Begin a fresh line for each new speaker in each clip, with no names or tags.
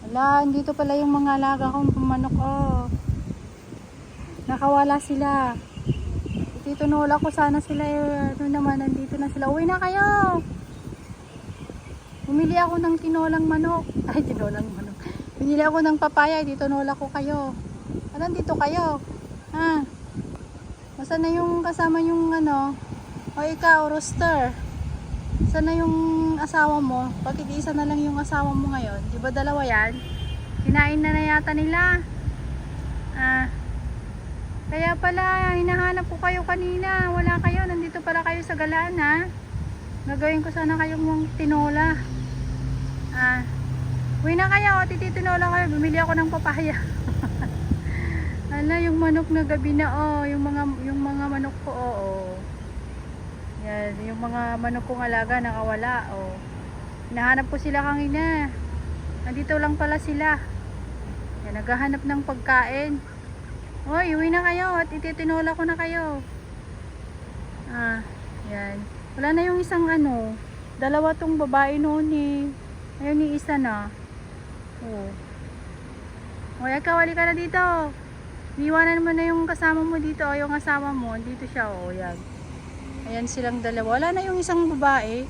Wala, dito pala yung mga alaga kong manok, oh. Nakawala sila. Titunula ko sana sila, ano naman, nandito na sila. Uwi na kayo! Bumili ako ng tinolang manok. Ay, tinolang manok. Binili ako ng papaya, titunula ko kayo. Nandito kayo. Ha? Masa na yung kasama yung ano? O ikaw, rooster. Sana yung asawa mo? Bakit isa na lang yung asawa mo ngayon? Di ba dalawa yan? Kinain na yata nila. Kaya pala, hinahanap ko kayo kanina. Wala kayo, nandito pala kayo sa galaan, ha? Gagawin ko sana kayong tinola. Uwi na kayo, titinola kayo. Bumili ako ng papaya. Ala, yung manok na gabi na, oh. Yung mga manok ko, oh. Yan, yung mga manok kong alaga nakawala, oh. Hinahanap ko sila kanina. Nandito lang pala sila. Yan, naghahanap ng pagkain. Hoy, uwi na kayo at ititinola ko na kayo. Yan. Wala na yung isang ano. Dalawa tong babae noon eh. Ayun ni isa na. Oh. Hoy, ikaw, wali ka na dito. Iwanan mo na yung kasama mo dito. O, yung asawa mo. Dito siya, oh. Yan. Ayan silang dalawa. Wala na yung isang babae.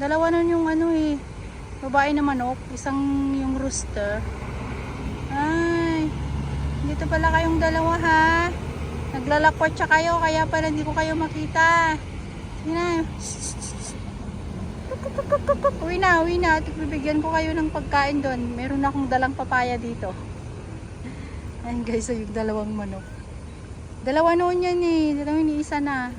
Dalawa nun yung ano eh. Babae na manok. Isang yung rooster. Ay. Dito pala kayong dalawa, ha. Naglalakwatsa kayo. Kaya pala hindi ko kayo makita. Sige na. Uwi na, uwi na. At bibigyan ko kayo ng pagkain doon. Meron akong dalang papaya dito. Ayan guys, yung dalawang manok. Dalawa noon yan eh. Dalawa ni isa na.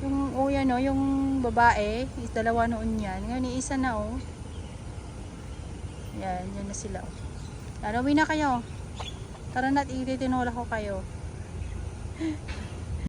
Yung, oh yan oh, yung babae. Is dalawa noon yan. Ngayon ni isa na oh. Yan, yan na sila oh. Yan, uwi na kayo. Tara na't ititinola ko kayo.